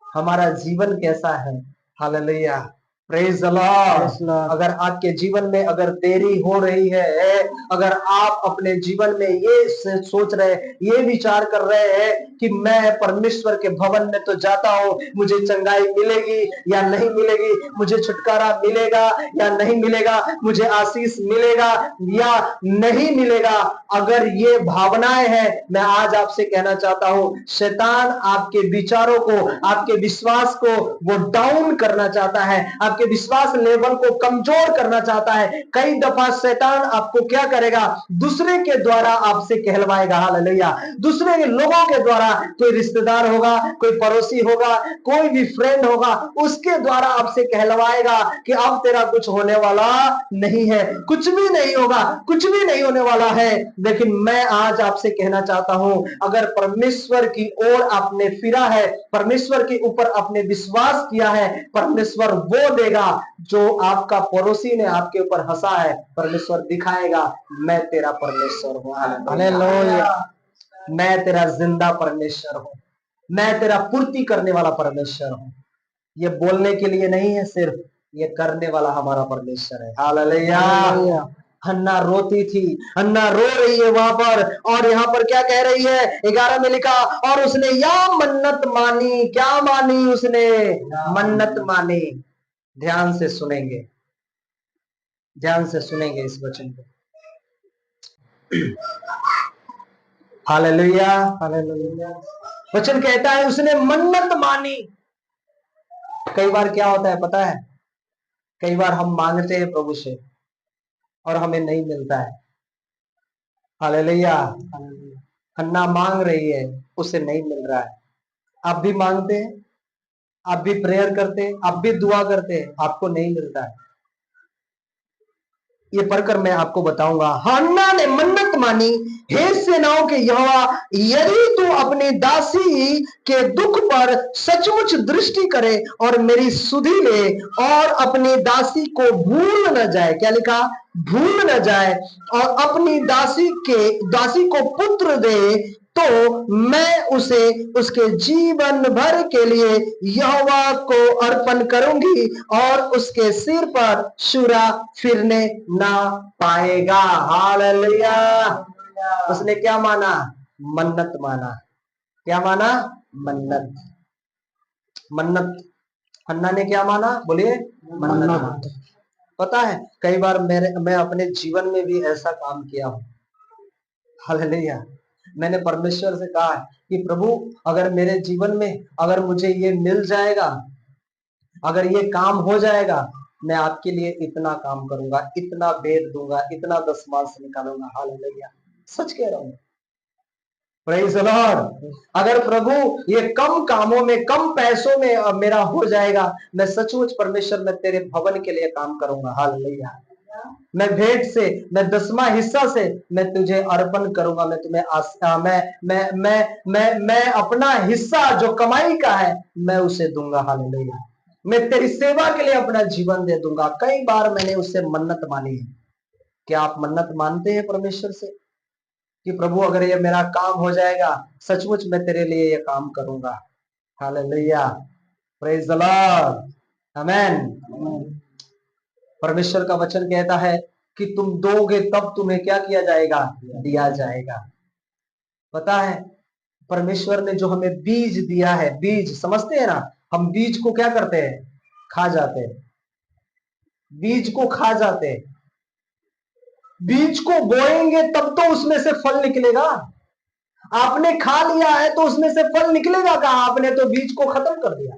हमारा जीवन कैसा है? हालेलुया। Praise the Lord. अगर आपके जीवन में अगर देरी हो रही है, अगर आप अपने जीवन में ये सोच रहे, ये विचार कर रहे हैं कि मैं परमेश्वर के भवन में तो जाता हूं, मुझे चंगाई मिलेगी या नहीं मिलेगी, मुझे छुटकारा मिलेगा या नहीं मिलेगा, मुझे आशीष मिलेगा या नहीं मिलेगा, अगर ये भावनाएं हैं, मैं आज आपसे कहना चाहता हूं, शैतान आपके विचारों को, आपके विश्वास को वो डाउन करना चाहता है, आपके विश्वास लेवल को कमजोर करना चाहता है। कई दफा शैतान आपको क्या करेगा? दूसरे के द्वारा आपसे कहलवाएगा। हालेलुया। दूसरे के लोगों के द्वारा, कोई रिश्तेदार होगा, कोई पड़ोसी होगा, कोई भी फ्रेंड होगा, उसके द्वारा आपसे कहलवाएगा कि अब तेरा कुछ होने वाला नहीं है, कुछ भी नहीं होगा, कुछ भी नहीं होने वाला है। लेकिन मैं आज आपसे कहना चाहता हूं, अगर परमेश्वर की ओर आपने फिरा है, परमेश्वर के ऊपर आपने विश्वास किया है, परमेश्वर वो देगा जो आपका पड़ोसी ने आपके ऊपर हंसा है, परमेश्वर दिखाएगा मैं तेरा परमेश्वर हूं। हालेलुया। मैं तेरा जिंदा परमेश्वर हूं, मैं तेरा पूर्ति करने वाला परमेश्वर हूं। ये बोलने के लिए नहीं है सिर्फ, ये करने वाला हमारा परमेश्वर है। हालेलुया। हन्ना रोती थी, हन्ना रो रही है वहां पर, और यहाँ पर क्या कह रही है, 11 में लिखा, और उसने या मन्नत मानी, क्या मानी उसने, मन्नत मानी। ध्यान से सुनेंगे, ध्यान से सुनेंगे इस वचन को। Hallelujah, hallelujah. वचन कहता है उसने मन्नत मानी। कई बार क्या होता है पता है, कई बार हम मांगते हैं प्रभु से और हमें नहीं मिलता है। हालेलुया। हन्ना मांग रही है, उसे नहीं मिल रहा है। आप भी मांगते हैं, आप भी प्रेयर करते हैं, आप भी दुआ करते हैं, आपको नहीं मिलता है। ये पढ़कर मैं आपको बताऊंगा। हन्ना ने मन्नत मानी, हे सेनाओं के यहोवा, यदि तू अपनी दासी के दुख पर सचमुच दृष्टि करे और मेरी सुधि ले और अपनी दासी को भूल न जाए, क्या लिखा, भूल न जाए, और अपनी दासी को पुत्र दे, तो मैं उसे उसके जीवन भर के लिए यहोवा को अर्पण करूंगी और उसके सिर पर छुरा फिरने ना पाएगा। हालेलुया। उसने क्या माना, मन्नत माना। क्या माना, मन्नत। मन्नत। हन्ना ने क्या माना, बोलिए, मन्नत माना। पता है कई बार मैं अपने जीवन में भी ऐसा काम किया हूं। हालेलुया। मैंने परमेश्वर से कहा कि प्रभु अगर मेरे जीवन में अगर मुझे ये मिल जाएगा, अगर ये काम हो जाएगा, मैं आपके लिए इतना काम करूंगा, इतना भेद दूंगा, इतना दशमांश निकालूंगा। हालेलुया। सच कह रहा हूं। Praise the Lord. अगर प्रभु ये कम कामों में, कम पैसों में मेरा हो जाएगा, मैं सचमुच परमेश्वर में तेरे भवन के लिए काम करूंगा। हालेलुया। मैं भेंट से, मैं 10वां हिस्सा से मैं तुझे अर्पण करूंगा। मैं तुम्हें मैं अपना हिस्सा जो कमाई का है मैं उसे दूंगा। हालेलुया। मैं तेरी सेवा के लिए अपना जीवन दे दूंगा। कई बार मैंने उससे मन्नत मानी है। क्या आप मन्नत मानते हैं परमेश्वर से कि प्रभु अगर ये मेरा काम हो जाएगा, सचमुच मैं तेरे लिए ये काम करूंगा। Hallelujah. Praise the Lord. Amen. परमेश्वर का वचन कहता है कि तुम दोगे तब तुम्हें क्या किया जाएगा, दिया जाएगा। पता है परमेश्वर ने जो हमें बीज दिया है, बीज समझते हैं ना, हम बीज को क्या करते हैं, खा जाते हैं। बीज को खा जाते हैं। बीज को बोएंगे तब तो उसमें से फल निकलेगा। आपने खा लिया है तो उसमें से फल निकलेगा कहां, आपने तो बीज को खत्म कर दिया।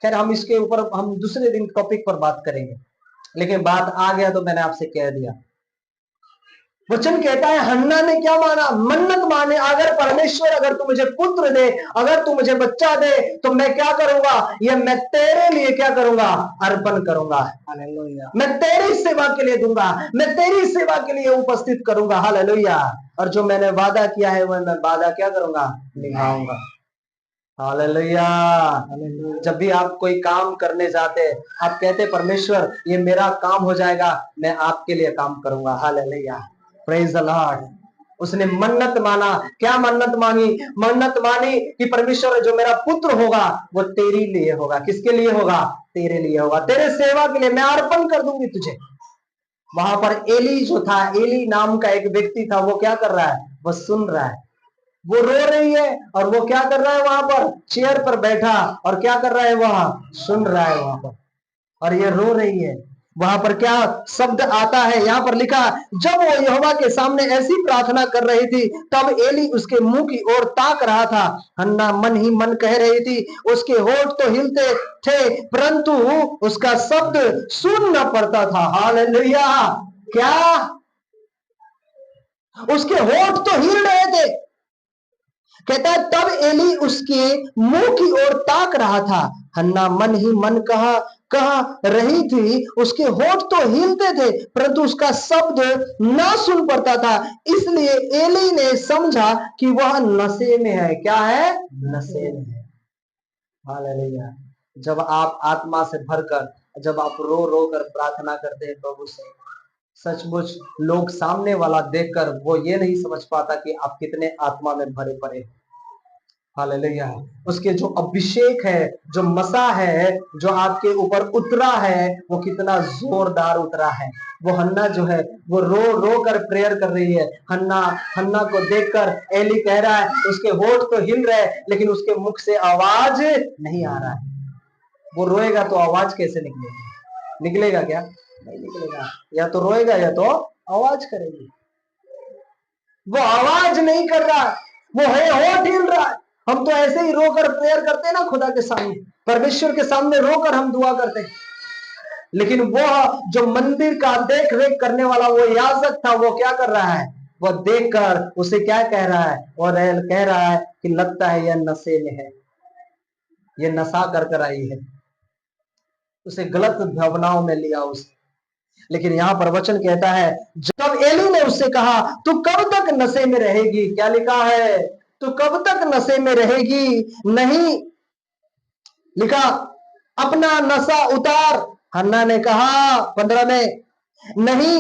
खैर हम इसके ऊपर हम दूसरे दिन टॉपिक पर बात करेंगे, लेकिन बात आ गया तो मैंने आपसे कह दिया। वचन कहता है हन्ना ने क्या माना, मन्नत माने। अगर परमेश्वर अगर तू मुझे पुत्र दे, अगर तू मुझे बच्चा दे, तो मैं क्या करूंगा, ये मैं तेरे लिए क्या करूंगा, अर्पण करूंगा। हालेलुया। मैं तेरी सेवा के लिए दूंगा, मैं तेरी सेवा के लिए उपस्थित करूंगा। हालेलुया। और जो मैंने वादा किया है वह मैं वादा क्या करूंगा, निभाऊंगा। हालेलुया। जब भी आप कोई काम करने जाते, आप कहते परमेश्वर ये मेरा काम हो जाएगा, मैं आपके लिए काम करूंगा। हालेलुया। Praise the Lord. उसने मन्नत माना। क्या मन्नत मांगी, मन्नत मानी कि परमेश्वर जो मेरा पुत्र होगा वो तेरे लिए होगा। किसके लिए होगा, तेरे लिए होगा, तेरे सेवा के लिए मैं अर्पण कर दूंगी तुझे। वहां पर एली जो था, एली नाम का एक व्यक्ति था, वो क्या कर रहा है, वो सुन रहा है। वो रो रही है और वो क्या कर रहा है, वहां पर चेयर पर बैठा और क्या कर रहा है, वहां सुन रहा है वहां पर, और ये रो रही है। वहां पर क्या शब्द आता है, यहां पर लिखा, जब वो यहोवा के सामने ऐसी प्रार्थना कर रही थी तब एली उसके मुंह की ओर ताक रहा था। हन्ना मन ही मन कह रही थी, उसके होठ तो हिलते थे परंतु उसका शब्द सुनना पड़ता था। हालेलुया। क्या, उसके होठ तो हिल रहे थे। कहता है तब एली उसके मुंह की ओर ताक रहा था। हन्ना मन ही मन कहा रही थी, उसके होठ तो हिलते थे परंतु उसका शब्द ना सुन पड़ता था। इसलिए एली ने समझा कि वह नशे में है। क्या है, नशे में है। हालेलुया। जब आप आत्मा से भरकर, जब आप रो रो कर प्रार्थना करते हैं प्रभु से, सचमुच लोग सामने वाला देखकर वो ये नहीं समझ पाता कि आप कितने आत्मा में भरे पड़े। हालेलुया। उसके जो अभिषेक है, जो मसा है, जो आपके ऊपर उतरा है, वो कितना जोरदार उतरा है। वो हन्ना जो है वो रो रो कर प्रेयर कर रही है। हन्ना हन्ना को देखकर एली कह रहा है, उसके होठ तो हिल रहे हैं लेकिन उसके मुख से आवाज नहीं आ रहा है। वो रोएगा तो आवाज कैसे निकलेगा? निकलेगा क्या? नहीं निकलेगा। या तो रोएगा या तो आवाज करेगी। वो आवाज नहीं कर रहा, वो है होठ हिल रहा है। हम तो ऐसे ही रोकर प्रेयर करते हैं ना, खुदा के सामने, परमेश्वर के सामने रोकर हम दुआ करते हैं। लेकिन वो जो मंदिर का देख रेख करने वाला वो याजक था, वो क्या कर रहा है? वो देखकर उसे क्या कह रहा है? और कह रहा है कि लगता है यह नशे में है, ये नशा कर कर आई है। उसे गलत भावनाओं में लिया उसे। लेकिन यहां पर वचन कहता है, जब एली ने उससे कहा तू कब तक नशे में रहेगी, क्या लिखा है? तू कब तक नशे में रहेगी? नहीं लिखा अपना नशा उतार। हन्ना ने कहा 15 में, नहीं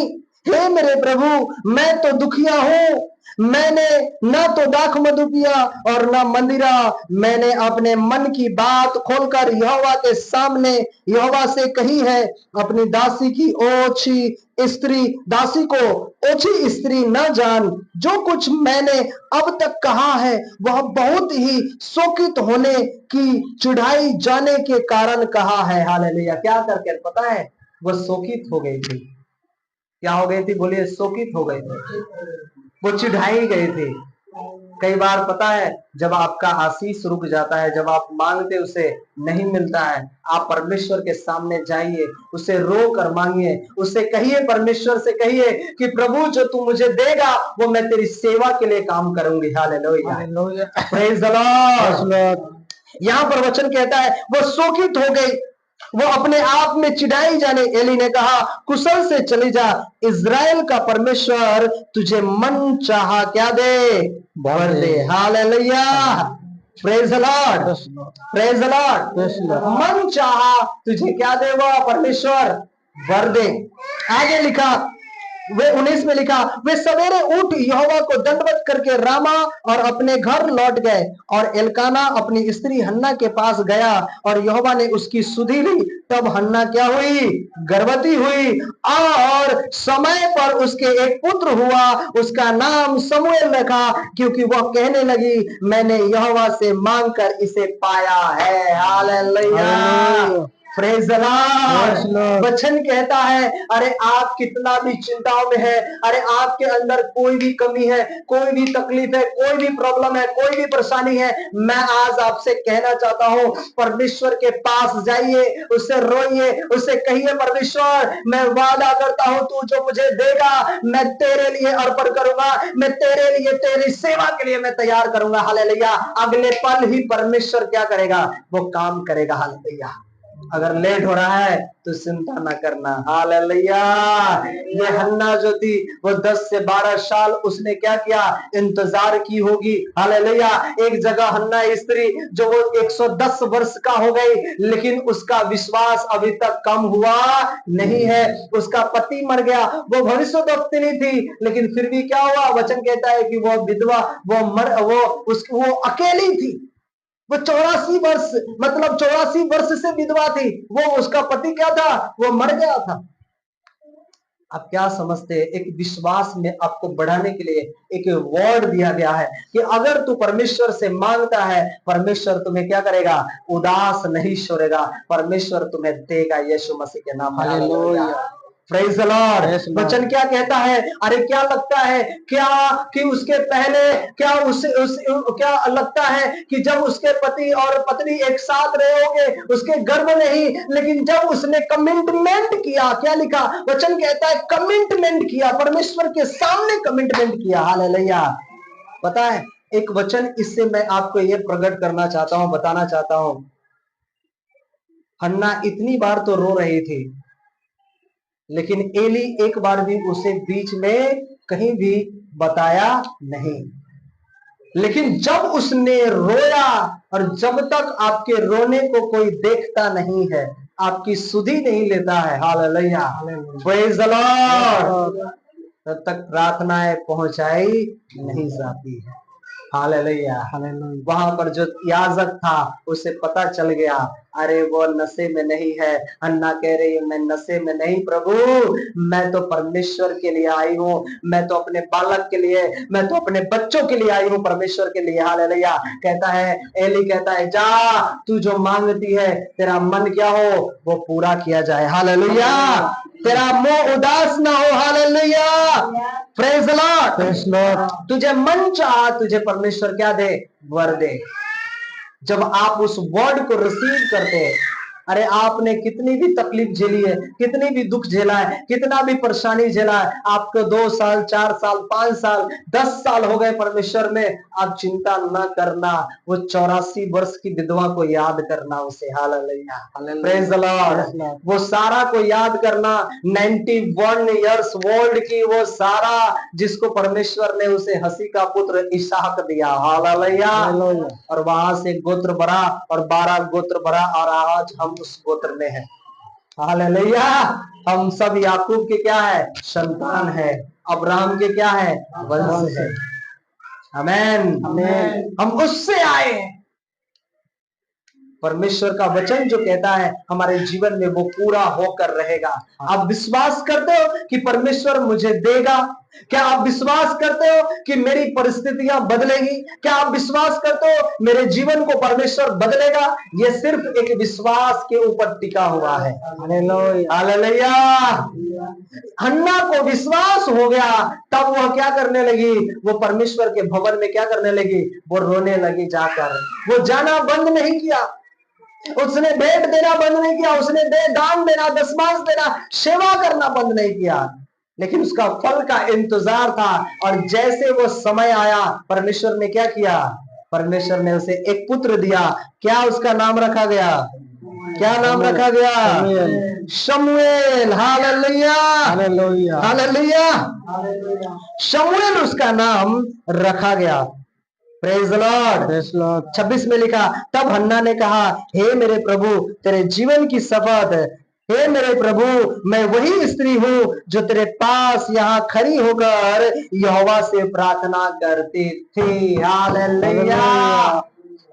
हे मेरे प्रभु, मैं तो दुखिया हूं। मैंने ना तो दाख मधु पिया और ना मंदिरा। मैंने अपने मन की बात खोलकर यहोवा के सामने यहोवा से कही है। अपनी दासी की ओछी स्त्री दासी को ओछी स्त्री न जान। जो कुछ मैंने अब तक कहा है वह बहुत ही शोकित होने की चिढ़ाई जाने के कारण कहा है। हालेलुया। क्या करके पता है? वह शोकित हो गई थी। क्या हो गई थी? बोलिए, शोकित हो गई थी। वो चिढ़ाई गई थी। कई बार पता है, जब आपका आशीष रुक जाता है, जब आप मांगते उसे नहीं मिलता है, आप परमेश्वर के सामने जाइए, उसे रो कर मांगिए, उससे कहिए, परमेश्वर से कहिए कि प्रभु जो तू मुझे देगा वो मैं तेरी सेवा के लिए काम करूंगी। Hallelujah, praise the Lord. यहां पर वचन कहता है वो शोकित हो गई, वो अपने आप में चिढ़ाई जाने। एली ने कहा कुशल से चली जा, इज़राइल का परमेश्वर तुझे मन चाहा क्या दे? भर दे। Hallelujah, praise the Lord, praise the Lord. मन चाहा तुझे क्या दे? वो परमेश्वर भर दे। आगे लिखा, वे 19 में लिखा, वे सवेरे उठ यहोवा को दंडवत करके रामा और अपने घर लौट गए। और एलकाना अपनी स्त्री हन्ना के पास गया और यहोवा ने उसकी सुधि ली। तब हन्ना क्या हुई? गर्भवती हुई और समय पर उसके एक पुत्र हुआ। उसका नाम शमूएल रखा, क्योंकि वह कहने लगी मैंने यहोवा से मांगकर इसे पाया है। Hallelujah, praise the Lord. वचन कहता है, अरे आप कितना भी चिंताओं में है, अरे आपके अंदर कोई भी कमी है, कोई भी तकलीफ है, कोई भी प्रॉब्लम है, कोई भी परेशानी है, मैं आज आपसे कहना चाहता हूं, परमेश्वर के पास जाइए, उससे रोइए, उससे कहिए परमेश्वर मैं वादा करता हूं तू जो मुझे देगा मैं तेरे लिए अर्पण करूंगा, मैं तेरे लिए, तेरी सेवा के लिए मैं तैयार करूंगा। हालेलुया। अगले पल ही परमेश्वर क्या करेगा? वो काम करेगा। हालेलुया। अगर लेट हो रहा है तो चिंता ना करना। हालेलुया। ये हन्ना जो थी वो 10 से 12 साल उसने क्या किया? इंतजार की होगी। हालेलुया। एक जगह हन्ना स्त्री जो वो 110 वर्ष का हो गई, लेकिन उसका विश्वास अभी तक कम हुआ नहीं है। उसका पति मर गया, वो भविष्यद्वक्तिनी थी, लेकिन फिर भी क्या हुआ? वचन कहता है कि वो विधवा, वो अकेली थी। वो 84 वर्ष, मतलब 84 वर्ष से विधवा थी। वो उसका पति क्या था? वो मर गया था। आप क्या समझते हैं? एक विश्वास में आपको बढ़ाने के लिए एक वर्ड दिया गया है कि अगर तू परमेश्वर से मांगता है, परमेश्वर तुम्हें क्या करेगा? उदास नहीं छोड़ेगा, परमेश्वर तुम्हें देगा यीशु मसीह के नाम में। Hallelujah, praise the Lord. वचन क्या कहता है? अरे क्या लगता है क्या कि उसके पहले क्या क्या लगता है कि जब उसके पति और पत्नी एक साथ रहे होंगे, उसके गर्भ नहीं, लेकिन जब उसने कमिटमेंट किया, क्या लिखा? वचन कहता है कमिटमेंट किया, परमेश्वर के सामने कमिटमेंट किया। हालेलुया। पता है, एक वचन इससे मैं आपको ये प्रकट करना चाहता हूं, बताना चाहता हूं। हन्ना इतनी बार तो रो रही थी, लेकिन एली एक बार भी उसे बीच में कहीं भी बताया नहीं। लेकिन जब उसने रोया, और जब तक आपके रोने को कोई देखता नहीं है, आपकी सुधि नहीं लेता है, हालेलुया, प्रेज द लॉर्ड, तब तक प्रार्थनाएं पहुंचाई नहीं जाती है। हालेलुया। हालेलुया। वहां पर जो याजक था उसे पता चल गया, अरे वो नशे में नहीं है। हन्ना कह रही है मैं नशे में नहीं प्रभु, मैं तो परमेश्वर के लिए आई हूँ, मैं तो अपने बालक के लिए, मैं तो अपने बच्चों के लिए आई हूँ, परमेश्वर के लिए। हालेलुया। कहता है, एली कहता है जा, तू जो मांगती है तेरा मन क्या हो वो पूरा किया जाए। हालेलुया। तेरा मुंह उदास ना हो। Hallelujah. Praise the Lord. Praise Lord. तुझे मन चाह तुझे परमेश्वर क्या दे, वर दे। जब आप उस वर्ड को रिसीव करते हैं, अरे आपने कितनी भी तकलीफ झेली है, कितनी भी दुख झेला है, कितना भी परेशानी झेला है, आपको 2 साल 4 साल 5 साल 10 साल हो गए परमेश्वर में, आप चिंता न करना। वो 84 वर्ष की विधवा को याद करना उसे। हालेलुया। Praise the Lord. वो सारा को याद करना, 91 इयर्स ओल्ड की वो सारा, जिसको परमेश्वर ने उसे हसी का पुत्र इसहाक दिया। हालेलुया। और वहां से गोत्र बढ़ा और 12 गोत्र बढ़ा और आज हम उस गोत्र में हैं। हालेलुया। हम सब याकूब के क्या है, संतान है। अब्राहम के क्या है, वंश है। आमेन। हम उससे आए हैं। परमेश्वर का वचन जो कहता है हमारे जीवन में वो पूरा होकर रहेगा। आप विश्वास करते हो कि परमेश्वर मुझे देगा? क्या आप विश्वास करते हो कि मेरी परिस्थितियां बदलेगी? क्या आप विश्वास करते हो मेरे जीवन को परमेश्वर बदलेगा? ये सिर्फ एक विश्वास के ऊपर टिका हुआ है। हालेलुया। हन्ना को विश्वास हो गया, तब वह क्या करने लगी, वो परमेश्वर के भवन में क्या करने लगी, वो रोने लगी जाकर। वो जाना बंद नहीं किया, उसने भेंट देना बंद नहीं किया, उसने दान देना, दशमांश देना, सेवा करना बंद नहीं किया, लेकिन उसका फल का इंतजार था। और जैसे वो समय आया, परमेश्वर ने क्या किया, परमेश्वर ने उसे एक पुत्र दिया। क्या उसका नाम रखा गया, क्या नाम रखा गया, शमूएल। हालेलुया। हालेलुया। हालेलुया। शमूएल उसका नाम रखा गया। Praise the Lord. Praise Lord. 26 में लिखा, तब हन्ना ने कहा, हे मेरे प्रभु तेरे जीवन की शपथ, हे मेरे प्रभु मैं वही स्त्री हूँ जो तेरे पास यहाँ खड़ी होकर यहोवा से प्रार्थना करती थी। Hallelujah.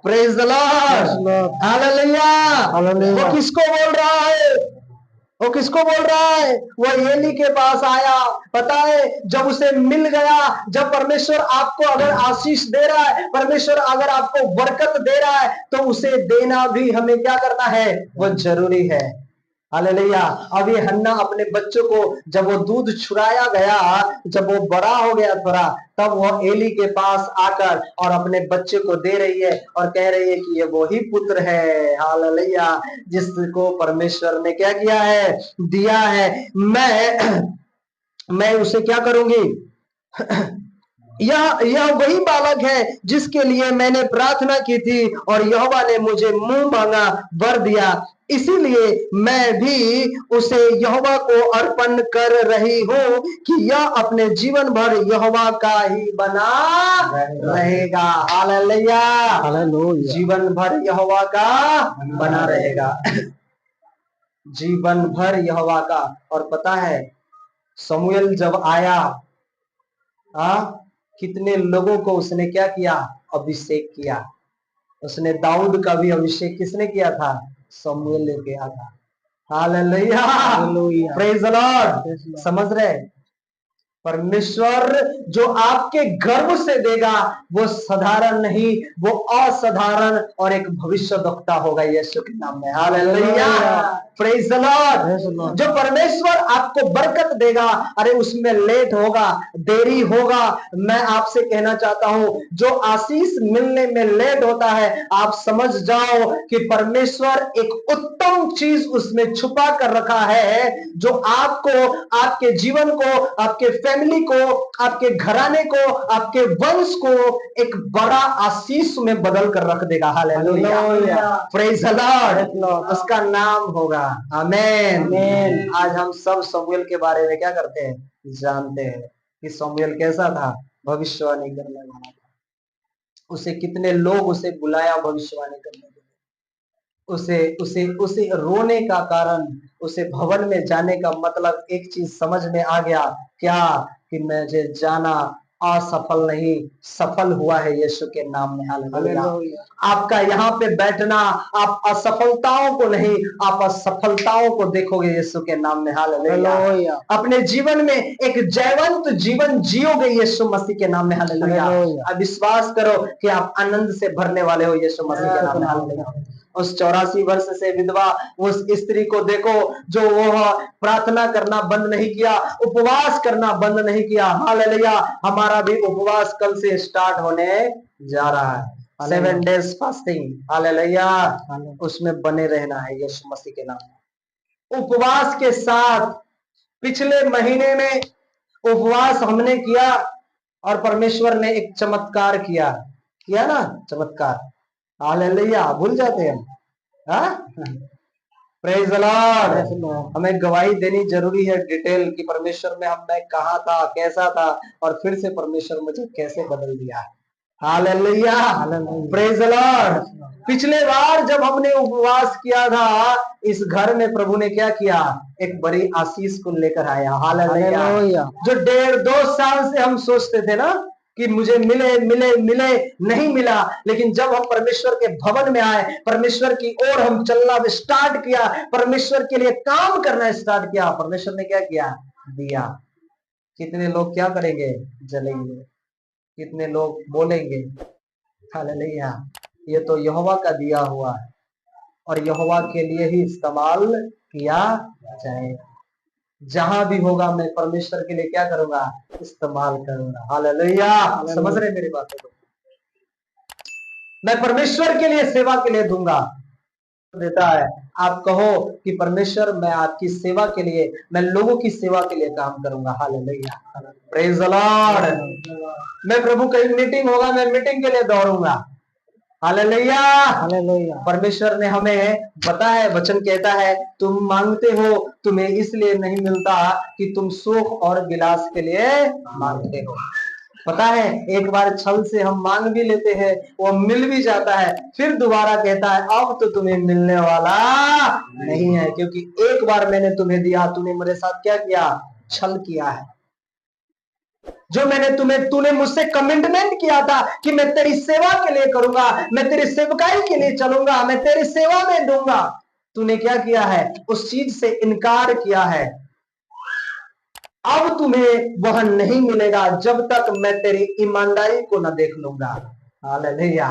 Praise the Lord. Hallelujah. वो किसको बोल रहा है, वो किसको बोल रहा है, वो एली के पास आया। पता है, जब उसे मिल गया, जब परमेश्वर आपको अगर आशीष दे रहा है, परमेश्वर अगर आपको बरकत दे रहा है, तो उसे देना भी हमें क्या करना है, वो जरूरी है। हालेलुया। अब ये हन्ना अपने बच्चों को, जब वो दूध छुड़ाया गया, जब वो बड़ा हो गया थोड़ा, तब वो एली के पास आकर और अपने बच्चे को दे रही है और कह रही है कि ये वही पुत्र है। हालेलुया। जिसको परमेश्वर ने क्या किया है, दिया है। मैं उसे क्या करूंगी, यह वही बालक है जिसके लिए मैंने प्रार्थना की थी और यहोवा ने मुझे मुंह मांगा वर दिया, इसीलिए मैं भी उसे यहोवा को अर्पण कर रही हूं कि यह अपने जीवन भर यहोवा का ही बना रहेगा। हालेलुया। हालेलुया। जीवन भर यहोवा का बना रहेगा। जीवन भर यहोवा का। और पता है, शमूएल जब आया, कितने लोगों को उसने क्या किया, अभिषेक किया। उसने दाऊद का भी अभिषेक किसने किया था, शमूएल ने किया था। हालेलुया। Praise the Lord. समझ रहे, परमेश्वर जो आपके गर्भ से देगा वो साधारण नहीं, वो असाधारण और एक भविष्यवक्ता होगा यीशु के नाम में। हालेलुया। Praise the Lord. जो परमेश्वर आपको बरकत देगा, अरे उसमें लेट होगा, देरी होगा। मैं आपसे कहना चाहता हूं, जो आशीष मिलने में लेट होता है, आप समझ जाओ कि परमेश्वर एक उत्तम चीज उसमें छुपा कर रखा है, जो आपको, आपके जीवन को, आपके फैमिली को, आपके घराने को, आपके वंश को एक बड़ा आशीष में बदल कर रख देगा। हालेलुया। Praise the Lord. उसका नाम होगा, आमीन। आज हम सब शमूएल के बारे में क्या करते हैं, जानते हैं कि शमूएल कैसा था, भविष्यवाणी करने वाला था। उसे कितने लोग उसे बुलाया भविष्यवाणी करने के लिए। उसे उसे उसे रोने का कारण, उसे भवन में जाने का मतलब एक चीज समझ में आ गया, क्या, कि मुझे जाना असफल नहीं, सफल हुआ है यीशु के नाम में। हालेलुया। हालेलुया। आपका यहाँ पे बैठना, आप असफलताओं को नहीं, आप असफलताओं को देखोगे यीशु के नाम में। हालेलुया। हालेलुया। अपने जीवन में एक जयवंत जीवन जियोगे यीशु मसीह के नाम में। हालेलुया। हालेलुया। अब विश्वास करो कि आप आनंद से भरने वाले हो यीशु मसीह के नाम में। हालेलुया। उस 84 वर्ष से विधवा उस स्त्री को देखो, जो वो प्रार्थना करना बंद नहीं किया, उपवास करना बंद नहीं किया। हालेलुया। हमारा भी उपवास कल से स्टार्ट होने जा रहा है। 7 डेज फास्टिंग। हालेलुया। उसमें बने रहना है यीशु मसीह के नाम में। उपवास के साथ पिछले महीने में उपवास हमने किया और परमेश्वर ने एक चमत्कार किया ना, चमत्कार। हालेलुया। भूल जाते हैं हम। Praise the Lord. हमें गवाही देनी जरूरी है डिटेल की परमेश्वर में मैं कहा था, कैसा था, और फिर से परमेश्वर मुझे कैसे बदल दिया। हालेलुया। Praise the Lord. पिछले बार जब हमने उपवास किया था, इस घर में प्रभु ने क्या किया, एक बड़ी आशीष को लेकर आया। हालेलुया। जो 1.5-2 साल से हम सोचते थे ना कि मुझे मिले मिले मिले, नहीं मिला, लेकिन जब हम परमेश्वर के भवन में आए, परमेश्वर की ओर हम चलना स्टार्ट किया, परमेश्वर के लिए काम करना स्टार्ट किया, परमेश्वर ने क्या किया, दिया। कितने लोग क्या करेंगे, जलेंगे। कितने लोग बोलेंगे हालेलुया, ये तो यहोवा का दिया हुआ है और यहोवा के लिए ही इस्तेमाल किया जाए। जहां भी होगा मैं परमेश्वर के लिए क्या करूंगा, इस्तेमाल करूंगा। हालेलुया। समझ रहे मेरी बातों को? मैं परमेश्वर के लिए, सेवा के लिए दूंगा। देता है, आप कहो कि परमेश्वर मैं आपकी सेवा के लिए, मैं लोगों की सेवा के लिए काम करूंगा। हालेलुया। Praise the Lord. मैं प्रभु कहीं मीटिंग होगा, मैं मीटिंग के लिए दौड़ूंगा। हालेलुया। हालेलुया। परमेश्वर ने हमें बताया, वचन कहता है तुम मांगते हो, तुम्हें इसलिए नहीं मिलता कि तुम सुख और विलास के लिए मांगते हो। पता है, एक बार छल से हम मांग भी लेते हैं, वो मिल भी जाता है, फिर दोबारा कहता है अब तो तुम्हें मिलने वाला नहीं है, क्योंकि एक बार मैंने तुम्हें दिया, तूने मेरे साथ क्या किया, छल किया है। जो तूने मुझसे कमिटमेंट किया था कि मैं तेरी सेवा के लिए करूंगा, मैं तेरी सेवकाई के लिए चलूंगा, मैं तेरी सेवा में दूंगा, तूने क्या किया है, उस चीज से इनकार किया है। अब तुम्हें वह नहीं मिलेगा जब तक मैं तेरी ईमानदारी को न देख लूंगा। हालेलुया।